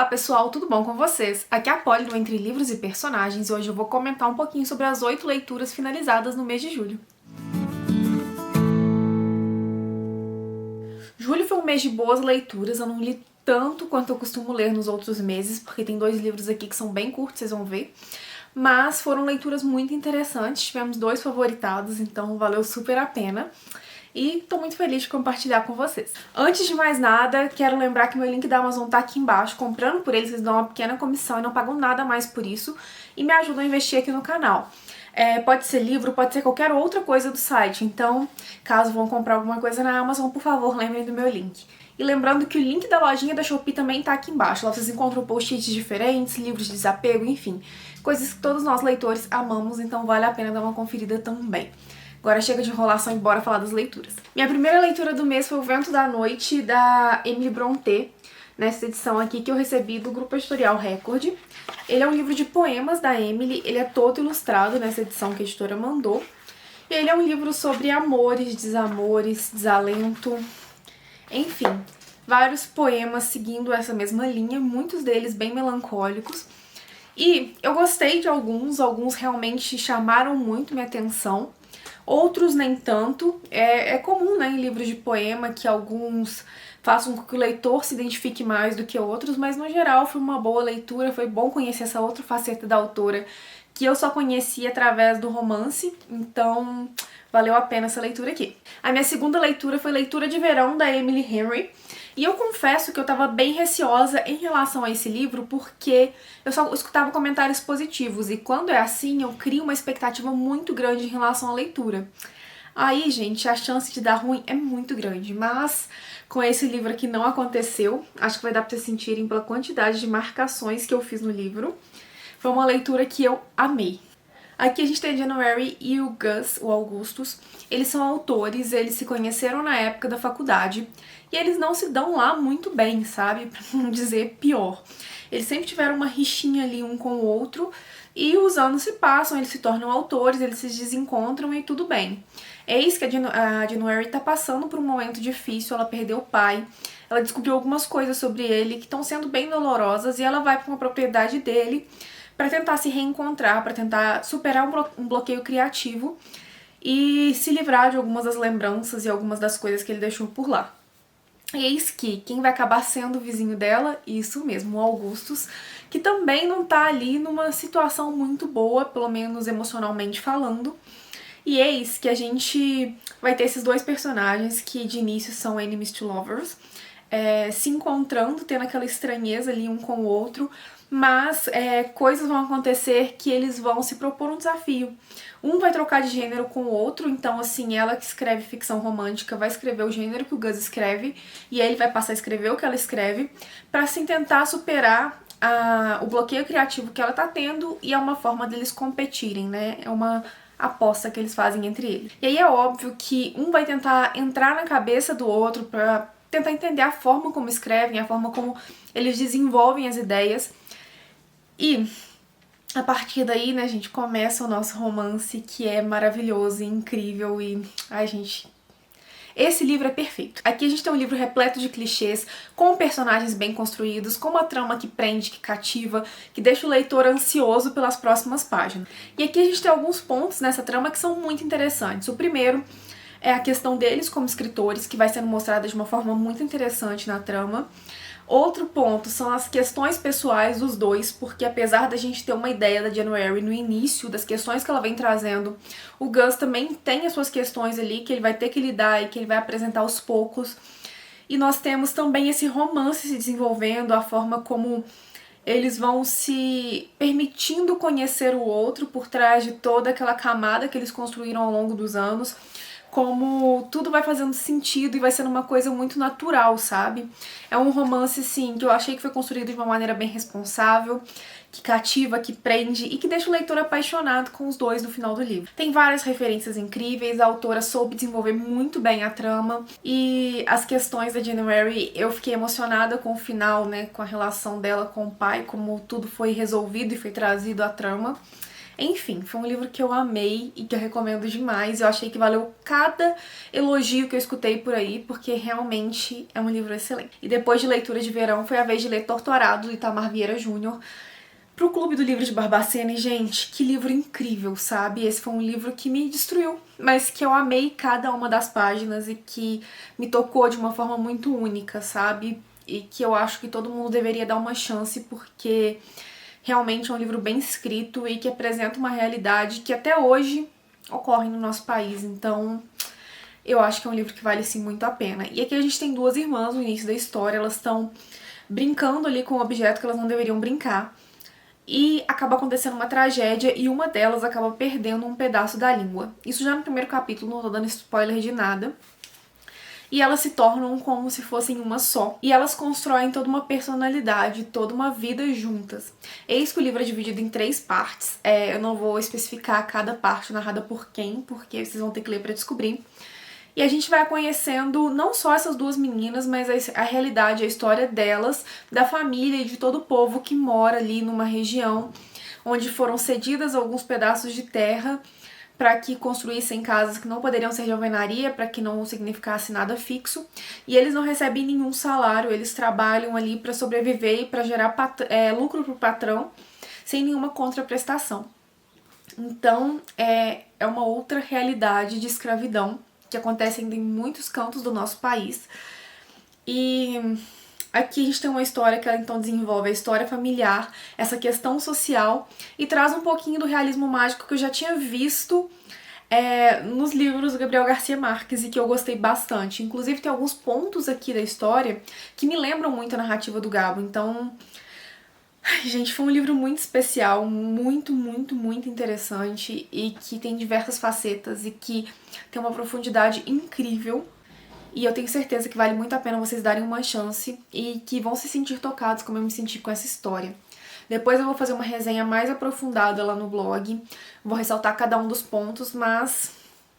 Olá pessoal, tudo bom com vocês? Aqui é a Polly do Entre Livros e Personagens e hoje eu vou comentar um pouquinho sobre as 8 leituras finalizadas no mês de julho. Julho foi um mês de boas leituras, eu não li tanto quanto eu costumo ler nos outros meses, porque tem 2 livros aqui que são bem curtos, vocês vão ver. Mas foram leituras muito interessantes, tivemos 2 favoritados, então valeu super a pena. E tô muito feliz de compartilhar com vocês. Antes de mais nada, quero lembrar que meu link da Amazon tá aqui embaixo. Comprando por eles, eles dão uma pequena comissão e não pagam nada mais por isso. E me ajudam a investir aqui no canal. Pode ser livro, pode ser qualquer outra coisa do site. Então, caso vão comprar alguma coisa na Amazon, por favor, lembrem do meu link. E lembrando que o link da lojinha da Shopee também tá aqui embaixo. Lá vocês encontram post-its diferentes, livros de desapego, enfim. Coisas que todos nós leitores amamos, então vale a pena dar uma conferida também. Agora chega de enrolação e bora falar das leituras. Minha primeira leitura do mês foi O Vento da Noite, da Emily Brontë, nessa edição aqui que eu recebi do Grupo Editorial Record. Ele é um livro de poemas da Emily, ele é todo ilustrado nessa edição que a editora mandou. E ele é um livro sobre amores, desamores, desalento, enfim, vários poemas seguindo essa mesma linha, muitos deles bem melancólicos. E eu gostei de alguns realmente chamaram muito minha atenção. Outros nem tanto. É comum, né, em livros de poema que alguns façam com que o leitor se identifique mais do que outros, mas no geral foi uma boa leitura, foi bom conhecer essa outra faceta da autora que eu só conheci através do romance, então valeu a pena essa leitura aqui. A minha segunda leitura foi Leitura de Verão, da Emily Henry. E eu confesso que eu tava bem receosa em relação a esse livro porque eu só escutava comentários positivos e quando é assim eu crio uma expectativa muito grande em relação à leitura. Aí, gente, a chance de dar ruim é muito grande, mas com esse livro aqui não aconteceu. Acho que vai dar pra vocês sentirem pela quantidade de marcações que eu fiz no livro. Foi uma leitura que eu amei. Aqui a gente tem a January e o Gus, o Augustus. Eles são autores, eles se conheceram na época da faculdade e eles não se dão lá muito bem, sabe? Pra não dizer pior. Eles sempre tiveram uma rixinha ali um com o outro e os anos se passam, eles se tornam autores, eles se desencontram e tudo bem. Eis que a January tá passando por um momento difícil, ela perdeu o pai, ela descobriu algumas coisas sobre ele que estão sendo bem dolorosas e ela vai para uma propriedade dele para tentar se reencontrar, para tentar superar um bloqueio criativo e se livrar de algumas das lembranças e algumas das coisas que ele deixou por lá. E eis que quem vai acabar sendo o vizinho dela, isso mesmo, o Augustus, que também não tá ali numa situação muito boa, pelo menos emocionalmente falando. E eis que a gente vai ter esses 2 personagens que de início são enemies to lovers, se encontrando, tendo aquela estranheza ali um com o outro, mas coisas vão acontecer que eles vão se propor um desafio. Um vai trocar de gênero com o outro, então assim, ela que escreve ficção romântica vai escrever o gênero que o Gus escreve e ele vai passar a escrever o que ela escreve pra assim tentar superar o bloqueio criativo que ela tá tendo e é uma forma deles competirem, né? É uma aposta que eles fazem entre eles. E aí é óbvio que um vai tentar entrar na cabeça do outro pra tentar entender a forma como escrevem, a forma como eles desenvolvem as ideias. E a partir daí, né, gente, começa o nosso romance que é maravilhoso e incrível e... ai, gente... esse livro é perfeito. Aqui a gente tem um livro repleto de clichês, com personagens bem construídos, com uma trama que prende, que cativa, que deixa o leitor ansioso pelas próximas páginas. E aqui a gente tem alguns pontos nessa trama que são muito interessantes. O primeiro é a questão deles como escritores, que vai sendo mostrada de uma forma muito interessante na trama. Outro ponto são as questões pessoais dos dois, porque apesar da gente ter uma ideia da January no início, das questões que ela vem trazendo, o Gus também tem as suas questões ali, que ele vai ter que lidar e que ele vai apresentar aos poucos. E nós temos também esse romance se desenvolvendo, a forma como eles vão se permitindo conhecer o outro por trás de toda aquela camada que eles construíram ao longo dos anos, como tudo vai fazendo sentido e vai sendo uma coisa muito natural, sabe? É um romance, sim, que eu achei que foi construído de uma maneira bem responsável, que cativa, que prende e que deixa o leitor apaixonado com os dois no final do livro. Tem várias referências incríveis, a autora soube desenvolver muito bem a trama e as questões da January, eu fiquei emocionada com o final, né, com a relação dela com o pai, como tudo foi resolvido e foi trazido à trama. Enfim, foi um livro que eu amei e que eu recomendo demais. Eu achei que valeu cada elogio que eu escutei por aí, porque realmente é um livro excelente. E depois de leitura de verão, foi a vez de ler Torturado, do Itamar Vieira Júnior, pro Clube do Livro de Barbacena. E, gente, que livro incrível, sabe? Esse foi um livro que me destruiu, mas que eu amei cada uma das páginas e que me tocou de uma forma muito única, sabe? E que eu acho que todo mundo deveria dar uma chance, porque realmente é um livro bem escrito e que apresenta uma realidade que até hoje ocorre no nosso país. Então, eu acho que é um livro que vale sim muito a pena. E aqui a gente tem duas irmãs no início da história, elas estão brincando ali com um objeto que elas não deveriam brincar. E acaba acontecendo uma tragédia e uma delas acaba perdendo um pedaço da língua. Isso já no primeiro capítulo, não tô dando spoiler de nada. E elas se tornam como se fossem uma só. E elas constroem toda uma personalidade, toda uma vida juntas. Eis que o livro é dividido em 3 partes. Eu não vou especificar cada parte narrada por quem, porque vocês vão ter que ler pra descobrir. E a gente vai conhecendo não só essas duas meninas, mas a realidade, a história delas, da família e de todo o povo que mora ali numa região onde foram cedidas alguns pedaços de terra para que construíssem casas que não poderiam ser de alvenaria, para que não significasse nada fixo. E eles não recebem nenhum salário, eles trabalham ali para sobreviver e para gerar lucro para o patrão, sem nenhuma contraprestação. Então, é uma outra realidade de escravidão que acontece ainda em muitos cantos do nosso país. E aqui a gente tem uma história que ela então desenvolve a história familiar, essa questão social, e traz um pouquinho do realismo mágico que eu já tinha visto nos livros do Gabriel Garcia Marques e que eu gostei bastante. Inclusive tem alguns pontos aqui da história que me lembram muito a narrativa do Gabo. Então, gente, foi um livro muito especial, muito, muito, muito interessante e que tem diversas facetas e que tem uma profundidade incrível. E eu tenho certeza que vale muito a pena vocês darem uma chance e que vão se sentir tocados como eu me senti com essa história. Depois eu vou fazer uma resenha mais aprofundada lá no blog, vou ressaltar cada um dos pontos, mas,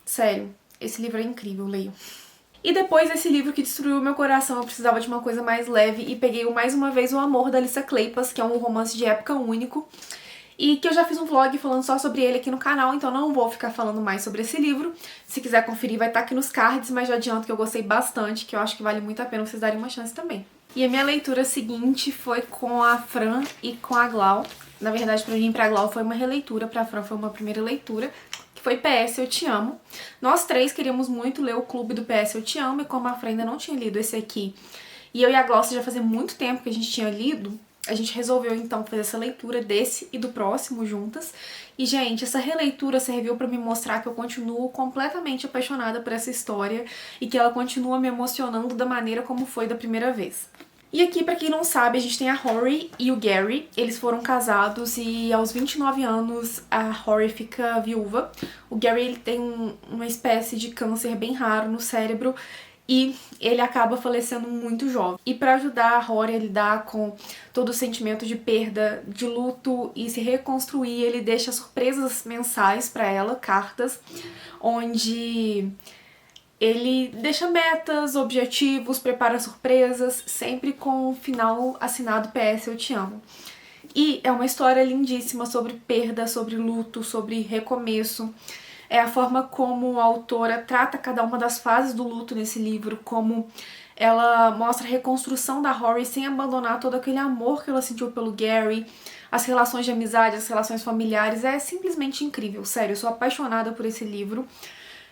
sério, esse livro é incrível, leio. E depois desse livro que destruiu meu coração, eu precisava de uma coisa mais leve e peguei mais uma vez O Amor, da Alissa Kleypas, que é um romance de época único, e que eu já fiz um vlog falando só sobre ele aqui no canal, então não vou ficar falando mais sobre esse livro. Se quiser conferir, vai estar aqui nos cards, mas já adianto que eu gostei bastante, que eu acho que vale muito a pena vocês darem uma chance também. E a minha leitura seguinte foi com a Fran e com a Glau. Na verdade, pra mim e pra Glau foi uma releitura, pra Fran foi uma primeira leitura, que foi PS Eu Te Amo. Nós três queríamos muito ler o Clube do PS Eu Te Amo, e como a Fran ainda não tinha lido esse aqui, e eu e a Glau já fazia muito tempo que a gente tinha lido, a gente resolveu então fazer essa leitura desse e do próximo juntas. E, gente, essa releitura serviu pra me mostrar que eu continuo completamente apaixonada por essa história e que ela continua me emocionando da maneira como foi da primeira vez. E aqui, pra quem não sabe, a gente tem a Rory e o Gary. Eles foram casados e aos 29 anos a Rory fica viúva. O Gary ele tem uma espécie de câncer bem raro no cérebro e ele acaba falecendo muito jovem. E pra ajudar a Rory a lidar com todo o sentimento de perda, de luto e se reconstruir, ele deixa surpresas mensais pra ela, cartas, onde ele deixa metas, objetivos, prepara surpresas, sempre com o final assinado PS Eu Te Amo. E é uma história lindíssima sobre perda, sobre luto, sobre recomeço. É a forma como a autora trata cada uma das fases do luto nesse livro, como ela mostra a reconstrução da Rory sem abandonar todo aquele amor que ela sentiu pelo Gary, as relações de amizade, as relações familiares. É simplesmente incrível, sério, eu sou apaixonada por esse livro.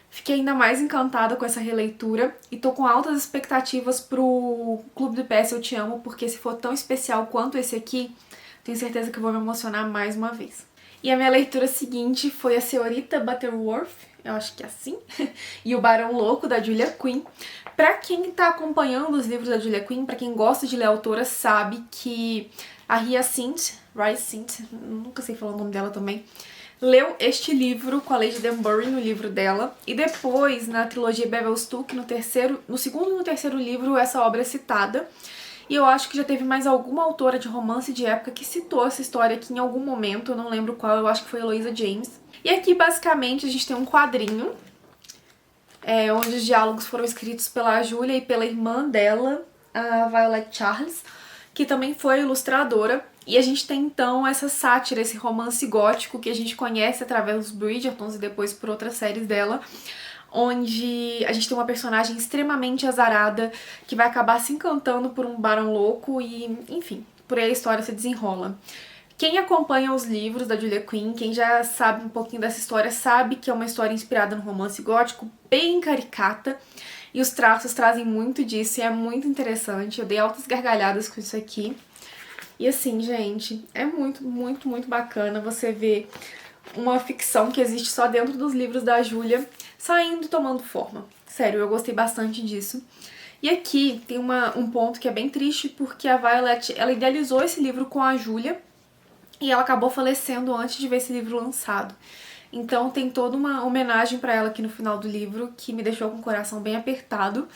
Fiquei ainda mais encantada com essa releitura e tô com altas expectativas pro Clube do PS Eu Te Amo, porque se for tão especial quanto esse aqui, tenho certeza que eu vou me emocionar mais uma vez. E a minha leitura seguinte foi A Senhorita Butterworth, eu acho que é assim, e O Barão Louco, da Julia Quinn. Pra quem tá acompanhando os livros da Julia Quinn, pra quem gosta de ler a autora, sabe que a Hyacinth, nunca sei falar o nome dela também, leu este livro com a Lady Danbury no livro dela, e depois, na trilogia Bevelstoke, no segundo e no terceiro livro, essa obra é citada. E eu acho que já teve mais alguma autora de romance de época que citou essa história aqui em algum momento, eu não lembro qual, eu acho que foi a Eloisa James. E aqui, basicamente, a gente tem um quadrinho, onde os diálogos foram escritos pela Julia e pela irmã dela, a Violet Charles, que também foi ilustradora. E a gente tem então essa sátira, esse romance gótico que a gente conhece através dos Bridgertons e depois por outras séries dela, onde a gente tem uma personagem extremamente azarada que vai acabar se encantando por um barão louco e, enfim, por aí a história se desenrola. Quem acompanha os livros da Julia Quinn, quem já sabe um pouquinho dessa história, sabe que é uma história inspirada no romance gótico, bem caricata, e os traços trazem muito disso e é muito interessante. Eu dei altas gargalhadas com isso aqui. E assim, gente, é muito, muito, muito bacana você ver uma ficção que existe só dentro dos livros da Julia saindo e tomando forma. Sério, eu gostei bastante disso. E aqui tem um ponto que é bem triste, porque a Violet, ela idealizou esse livro com a Julia e ela acabou falecendo antes de ver esse livro lançado. Então tem toda uma homenagem pra ela aqui no final do livro, que me deixou com o coração bem apertado.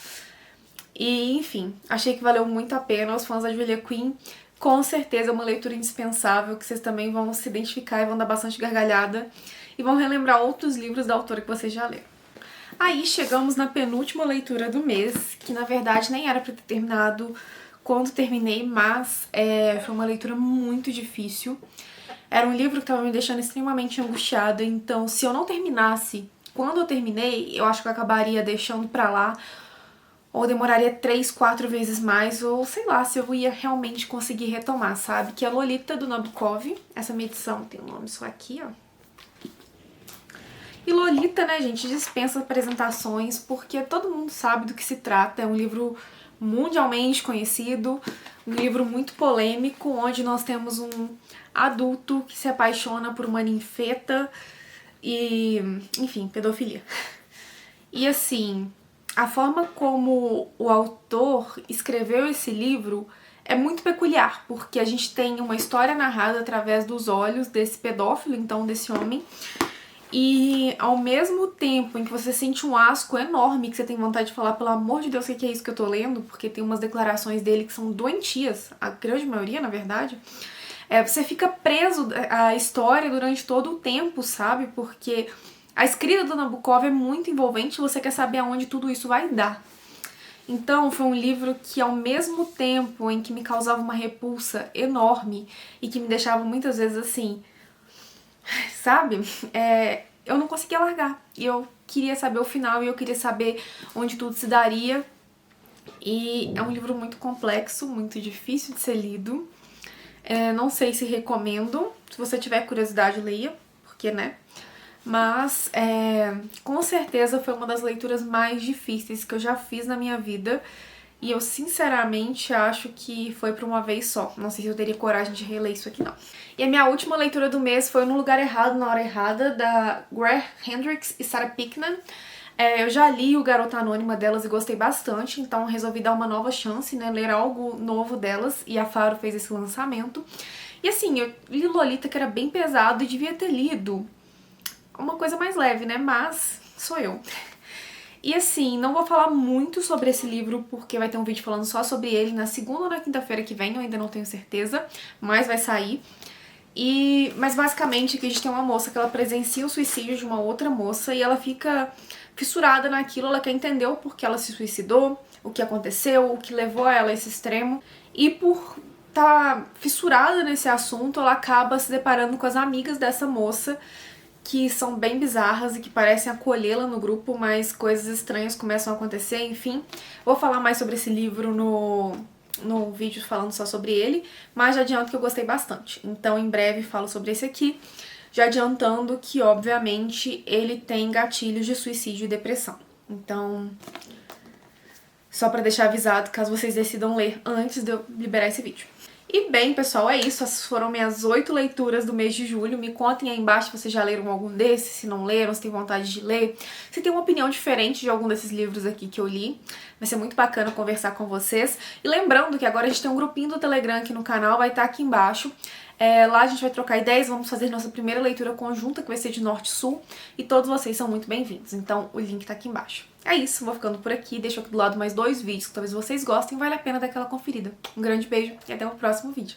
E, enfim, achei que valeu muito a pena. Os fãs da Julia Quinn, com certeza é uma leitura indispensável, que vocês também vão se identificar e vão dar bastante gargalhada. E vão relembrar outros livros da autora que vocês já leram. Aí chegamos na penúltima leitura do mês, que na verdade nem era pra ter terminado quando terminei, mas foi uma leitura muito difícil. Era um livro que estava me deixando extremamente angustiada, então se eu não terminasse quando eu terminei, eu acho que eu acabaria deixando pra lá, ou demoraria 3, 4 vezes mais, ou sei lá, se eu ia realmente conseguir retomar, sabe? Que é Lolita, do Nabokov. Essa minha edição tem o nome só aqui, ó. E Lolita, né, gente, dispensa apresentações, porque todo mundo sabe do que se trata. É um livro mundialmente conhecido, um livro muito polêmico, onde nós temos um adulto que se apaixona por uma ninfeta e, enfim, pedofilia. E assim, a forma como o autor escreveu esse livro é muito peculiar, porque a gente tem uma história narrada através dos olhos desse pedófilo, então desse homem, e ao mesmo tempo em que você sente um asco enorme, que você tem vontade de falar, pelo amor de Deus, o que é isso que eu tô lendo? Porque tem umas declarações dele que são doentias, a grande maioria, na verdade. Você fica preso à história durante todo o tempo, sabe? Porque a escrita do Nabokov é muito envolvente e você quer saber aonde tudo isso vai dar. Então foi um livro que, ao mesmo tempo em que me causava uma repulsa enorme e que me deixava muitas vezes assim, sabe? Eu não conseguia largar. E eu queria saber o final e eu queria saber onde tudo se daria. E é um livro muito complexo, muito difícil de ser lido. Não sei se recomendo. Se você tiver curiosidade, leia, porque, né? Mas, com certeza foi uma das leituras mais difíceis que eu já fiz na minha vida. E eu, sinceramente, acho que foi pra uma vez só. Não sei se eu teria coragem de reler isso aqui, não. E a minha última leitura do mês foi No Lugar Errado, na Hora Errada, da Greer Hendricks e Sarah Pickman. Eu já li o Garota Anônima delas e gostei bastante, então resolvi dar uma nova chance, né, ler algo novo delas, e a Faro fez esse lançamento. E assim, eu li Lolita, que era bem pesado, e devia ter lido uma coisa mais leve, né, mas sou eu. E assim, não vou falar muito sobre esse livro, porque vai ter um vídeo falando só sobre ele na segunda ou na quinta-feira que vem, eu ainda não tenho certeza, mas vai sair. Mas basicamente aqui a gente tem uma moça que ela presencia o suicídio de uma outra moça e ela fica fissurada naquilo, ela quer entender o porquê ela se suicidou, o que aconteceu, o que levou ela a esse extremo. E por estar fissurada nesse assunto, ela acaba se deparando com as amigas dessa moça, que são bem bizarras e que parecem acolhê-la no grupo, mas coisas estranhas começam a acontecer, enfim. Vou falar mais sobre esse livro no vídeo falando só sobre ele, mas já adianto que eu gostei bastante. Então em breve falo sobre esse aqui, já adiantando que obviamente ele tem gatilhos de suicídio e depressão. Então, só pra deixar avisado caso vocês decidam ler antes de eu liberar esse vídeo. E bem, pessoal, é isso. Essas foram minhas 8 leituras do mês de julho. Me contem aí embaixo se vocês já leram algum desses, se não leram, se tem vontade de ler, se tem uma opinião diferente de algum desses livros aqui que eu li. Vai ser muito bacana conversar com vocês. E lembrando que agora a gente tem um grupinho do Telegram aqui no canal, vai estar aqui embaixo. Lá a gente vai trocar ideias, vamos fazer nossa primeira leitura conjunta, que vai ser de Norte e Sul, e todos vocês são muito bem-vindos. Então o link tá aqui embaixo. É isso, vou ficando por aqui, deixo aqui do lado mais 2 vídeos que talvez vocês gostem, vale a pena dar aquela conferida. Um grande beijo e até o próximo vídeo.